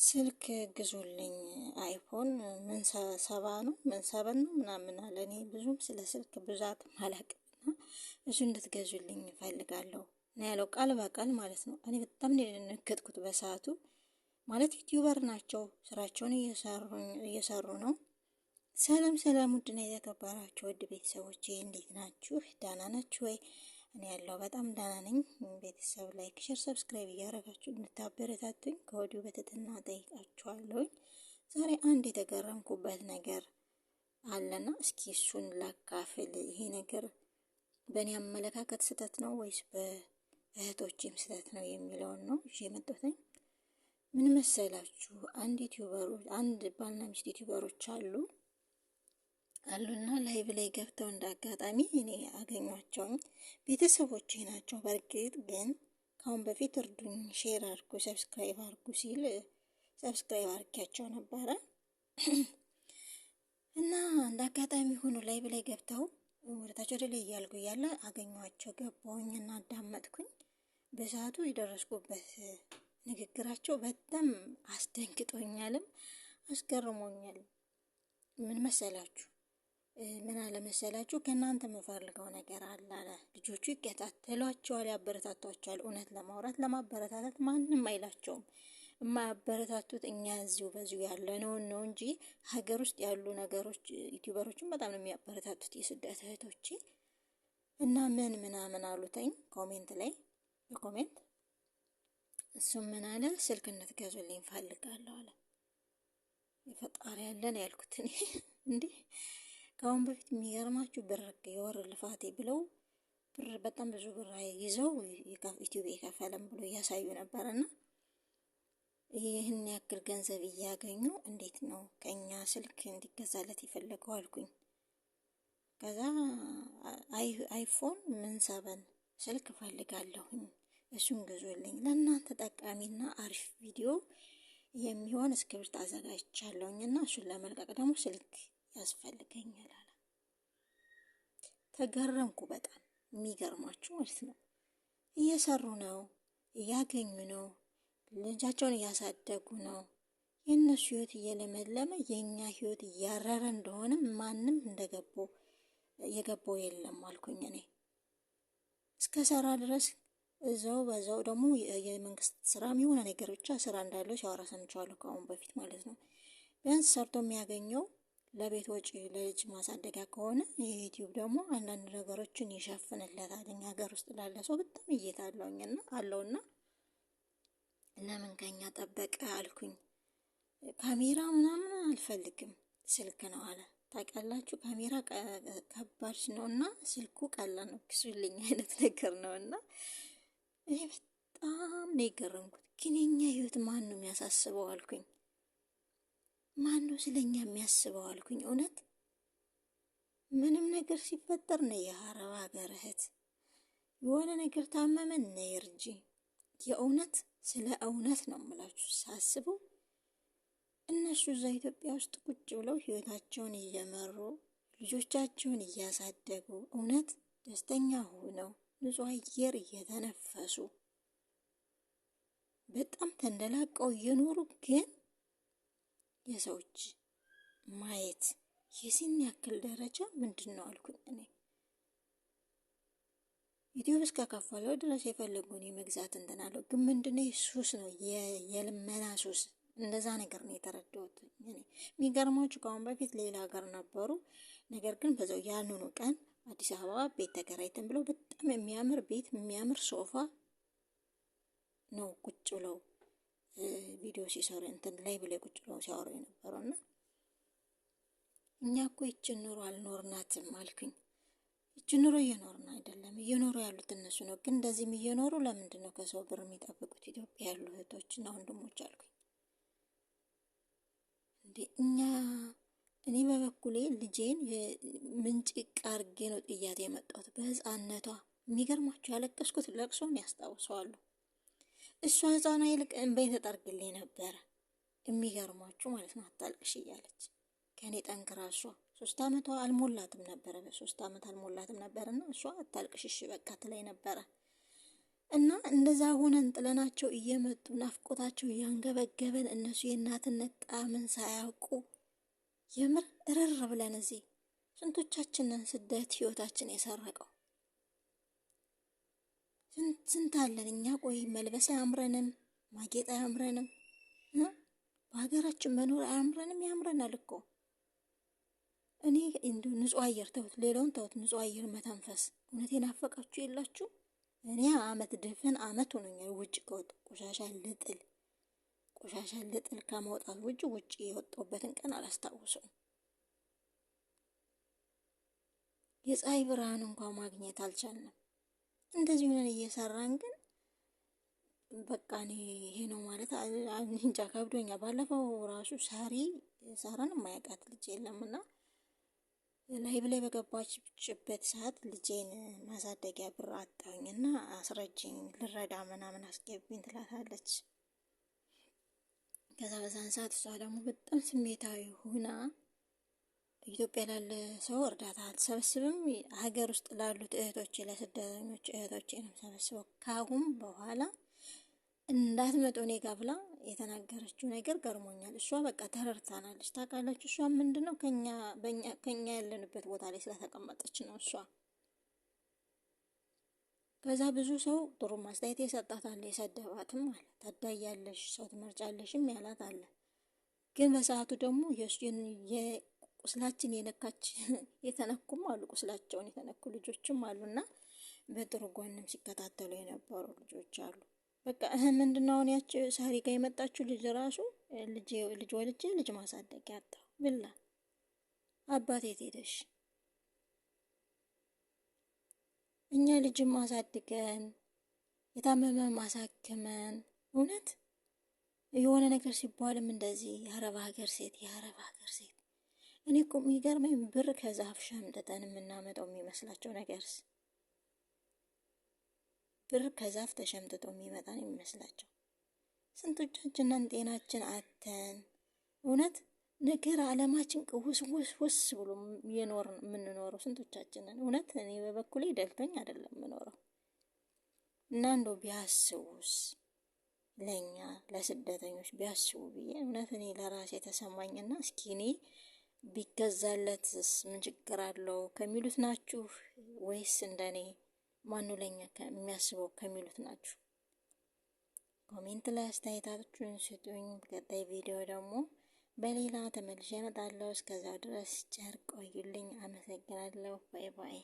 ስልክ ግዙልኝ አይፎን ምን ሰባ ነው ምን ሰበን ነው ምናምን አለ። እኔ ብዙም ስለ ስልክ ብዛት አላውቅምና እሱ እንድትገዙልኝ እፈልጋለሁ ነው ያለው፣ ቃል በቃል ማለት ነው። እኔ በጣም ነው የደነገጥኩት በሰዓቱ። ማለት ዩቲዩበር ናቸው፣ ስራቸውን እየሰሩ ነው። ሰላም ሰላም፣ ውድና የተከበራችሁ ውድ ቤተሰቦቼ እንዴት ናችሁ? ደህና ናችሁ ወይ? እኔ ያለው በጣም ደህና ነኝ። ቤተሰብ ላይክ፣ ሼር፣ ሰብስክራይብ እያደረጋችሁ እንድታበረታቱኝ ከወዲሁ በትህትና ጠይቃችኋለሁኝ። ዛሬ አንድ የተገረምኩበት ነገር አለና እስኪ እሱን ላካፍል። ይሄ ነገር በእኔ አመለካከት ስህተት ነው ወይስ በእህቶቼም ስህተት ነው የሚለውን ነው ይዤ የመጣሁት። ምን መሰላችሁ? አንድ ባልና ሚስት ዩቲዩበሮች አሉና ላይቭ ላይ ገብተው እንዳጋጣሚ እኔ አገኟቸውኝ። ቤተሰቦቼ ናቸው። በእርግጥ ግን ካሁን በፊት እርዱኝ፣ ሼር አድርጉ፣ ሰብስክራይብ አድርጉ ሲል ሰብስክራይብ አድርጊያቸው ነበረ እና እንዳጋጣሚ ሆኖ ላይቭ ላይ ገብተው ወደታቸው ወደ ላይ እያልኩ እያለ አገኟቸው። ገባሁኝ እና አዳመጥኩኝ። በሰዓቱ የደረስኩበት ንግግራቸው በጣም አስደንግጦኛልም አስገርሞኛል። ምን መሰላችሁ? ምን አለ መሰላችሁ? ከእናንተ የምፈልገው ነገር አለ። ልጆቹ ይከታተሏቸዋል፣ ያበረታቷቸዋል። እውነት ለማውራት ለማበረታታት ማንም አይላቸውም። የማያበረታቱት እኛ እዚሁ በዚሁ ያለነውን ነው እንጂ ሀገር ውስጥ ያሉ ነገሮች ዩቲዩበሮችን በጣም ነው የሚያበረታቱት የስደት እህቶቼ። እና ምን ምናምን አሉተኝ ኮሜንት ላይ በኮሜንት እሱም ምን አለ፣ ስልክ እንድትገዙልኝ ፈልጋለሁ አለ። የፈጣሪ ያለን ያልኩት እኔ እንዴ ከአሁን በፊት የሚገርማችሁ ብር የወር ልፋቴ ብለው ብር በጣም ብዙ ብር ይዘው ዩቲዩብ የከፈለም ብሎ እያሳዩ ነበርና ይህን ያክል ገንዘብ እያገኙ እንዴት ነው ከኛ ስልክ እንዲገዛለት ይፈልገው አልኩኝ። ከዛ አይፎን ምን ሰበን ስልክ ፈልጋለሁኝ እሱን ግዙልኝ፣ ለእናንተ ጠቃሚና አሪፍ ቪዲዮ የሚሆን ስክሪፕት አዘጋጅቻለሁኝና እሱን ለመልቀቅ ደግሞ ስልክ ያስፈልገኛል አለ። ተገረምኩ በጣም። የሚገርማችሁ ማለት ነው እየሰሩ ነው፣ እያገኙ ነው፣ ልጃቸውን እያሳደጉ ነው። የእነሱ ህይወት እየለመለመ የእኛ ህይወት እያረረ እንደሆነ ማንም የገባው የለም አልኩኝ። እኔ እስከ ሰራ ድረስ እዛው በዛው ደግሞ የመንግስት ስራም የሆነ ነገር ብቻ ስራ እንዳለው ሲያወራ ሰምቼዋለሁ ከአሁን በፊት ማለት ነው። ቢያንስ ሰርቶ የሚያገኘው ለቤት ወጪ ለልጅ ማሳደጊያ ከሆነ የዩቲዩብ ደግሞ አንዳንድ ነገሮችን ይሸፍንለታል። እኛ ሀገር ውስጥ ላለ ሰው በጣም እይታ አለውና ለምን ከኛ ጠበቀ አልኩኝ። ካሜራ ምናምን አልፈልግም ስልክ ነው አለ። ታውቃላችሁ ካሜራ ከባድ ነውና ስልኩ ቀላል ነው፣ ግዙልኝ አይነት ነገር ነውና እኔ በጣም ነው የገረምኩት። ግን የኛ ህይወት ማን ነው የሚያሳስበው አልኩኝ። ማን ነው ስለኛ የሚያስበው አልኩኝ። እውነት ምንም ነገር ሲፈጠር ነው የሀረብ ሀገር እህት የሆነ ነገር ታመመን ነው እርጂ። የእውነት ስለ እውነት ነው የምላችሁ ሳስበው እነሱ እዛ ኢትዮጵያ ውስጥ ቁጭ ብለው ህይወታቸውን እየመሩ ልጆቻቸውን እያሳደጉ እውነት ደስተኛ ሆነው ንጹህ አየር እየተነፈሱ በጣም ተንደላቀው እየኖሩ ግን የሰው እጅ ማየት የዚህን ያክል ደረጃ ምንድን ነው አልኩኝ። እኔ ዩቲዩብ እስከከፈለው ድረስ የፈለጉን የመግዛት እንትን አለው። ግን ምንድነው ሱስ ነው፣ የልመና ሱስ። እንደዛ ነገር ነው የተረዳሁት እኔ። የሚገርማችሁ ከአሁን በፊት ሌላ ሀገር ነበሩ። ነገር ግን በዛው ያንኑ ቀን አዲስ አበባ ቤት ተከራይተን ብለው በጣም የሚያምር ቤት የሚያምር ሶፋ ነው ቁጭ ብለው ቪዲዮ ሲሰሩ እንትን ላይ ብለው ቁጭ ብለው ሲያወሩ የነበረውና እኛ እኮ ይችን ኑሮ አልኖርናትም አልኩኝ። ይችን ኑሮ እየኖርን አይደለም፣ እየኖሩ ያሉት እነሱ ነው። ግን እንደዚህም እየኖሩ ለምንድን ነው ከሰው ብር የሚጠብቁት ኢትዮጵያ ያሉ እህቶችና ወንድሞች አልኩኝ። እንዴ እኔ በበኩሌ ልጄን ምንጭቅ አርጌ ነው ጥያት የመጣሁት በህፃነቷ። የሚገርማችሁ ያለቀስኩት ለቅሶን ያስታውሰዋሉ። እሷ ህፃኗ ይልቅ እንበይ ተጠርግልኝ ነበረ። የሚገርማችሁ ማለት ነው አታልቅሽ እያለች ከኔ ጠንክራ እሷ 3 ዓመቷ አልሞላትም ነበረ። በ3 ዓመት አልሞላትም ነበርና እሷ አታልቅሽ እሺ በቃ ትለኝ ነበረ። እና እንደዛ ሆነን ጥለናቸው እየመጡ ናፍቆታቸው እያንገበገበን እነሱ የእናትነት ጣዕምን ሳያውቁ የምር እርር ብለን እዚህ ስንቶቻችንን ስደት ህይወታችን የሰረቀው ስንት አለን እኛ። ቆይ መልበስ አያምረንም፣ ማጌጥ አያምረንም፣ በሀገራችን መኖር አያምረንም? ያምረናል እኮ። እኔ እንዲሁ ንጹህ አየር ተውት፣ ሌላውን ተውት፣ ንጹህ አየር መተንፈስ እውነት የናፈቃችሁ የላችሁ? እኔ ድፍን አመት ሆኖኛል ውጭ ከወጥ ቆሻሻ ልጥል ከመውጣት ውጭ የወጣሁበትን ቀን አላስታውሰውም። የፀሐይ ብርሃን እንኳን ማግኘት አልቻልንም። እንደዚህ ሆነን እየሰራን ግን በቃ እኔ ይሄ ነው ማለት እንጃ ከብዶኛል። ባለፈው ራሱ ሳራን የማያውቃት ልጅ የለምና ላይብ ላይ በገባችበት ሰዓት ልጄን ማሳደጊያ ብር አጣሁኝና አስረጅኝ ልረዳ ምናምን አስገብኝ ትላታለች። ከዛ በዛን ሰዓት እሷ ደግሞ በጣም ስሜታዊ ሆና ኢትዮጵያ ላለ ሰው እርዳታ አልሰበስብም፣ ሀገር ውስጥ ላሉት እህቶቼ ለስደተኞች እህቶቼ ነው ሰበስበው ካሁን በኋላ እንዳትመጡ እኔ ጋር ብላ የተናገረችው ነገር ገርሞኛል። እሷ በቃ ተረድታናለች። ታውቃላችሁ እሷ ምንድነው ከኛ ያለንበት ቦታ ላይ ስለተቀመጠች ነው እሷ። ከዛ ብዙ ሰው ጥሩ ማስተያየት የሰጣት አለ፣ የሰደባትም አለ። ታዳያለሽ፣ ሰው ትመርጫለሽም ያላት አለ። ግን በሰዓቱ ደግሞ የቁስላችን የነካች የተነኩም አሉ፣ ቁስላቸውን የተነኩ ልጆችም አሉና በጥሩ ጎንም ሲከታተሉ የነበሩ ልጆች አሉ። በቃ ምንድነው አሁን ያቺ ሳሪ ጋር የመጣችው ልጅ ራሱ ልጅ ወልጄ ልጅ ማሳደጊያ አጣሁ ብላ አባቴ የት ሄደሽ? እኛ ልጅ ማሳድገን የታመመ ማሳከመን እውነት የሆነ ነገር ሲባልም እንደዚህ የአረብ ሀገር ሴት እኔ እኮ የሚገርመኝ ብር ከዛፍ ሸምጥተን የምናመጣው የሚመስላቸው ነገርስ ብር ከዛፍ ተሸምጥቶ የሚመጣ ነው የሚመስላቸው። ስንቶቻችንን ጤናችን አተን እውነት ነገር አለማችን ቅውስ ብሎ የምንኖረው ስንቶቻችንን እውነት። እኔ በበኩሌ ደልቶኝ አይደለም የምኖረው እና እንደው ቢያስቡስ ለኛ ለስደተኞች ቢያስቡ ብዬ እውነት እኔ ለራሴ ተሰማኝና እስኪ እኔ ቢገዛለትስ ምን ችግር አለው ከሚሉት ናችሁ ወይስ እንደኔ ማነው ለኛ የሚያስበው ከሚሉት ናችሁ? ኮሜንት ላይ አስተያየታችሁን ስጡኝ። በቀጣይ ቪዲዮ ደግሞ በሌላ ተመልሼ እመጣለሁ። እስከዛው ድረስ ቸር ቆዩልኝ። አመሰግናለሁ። ባይ ባይ።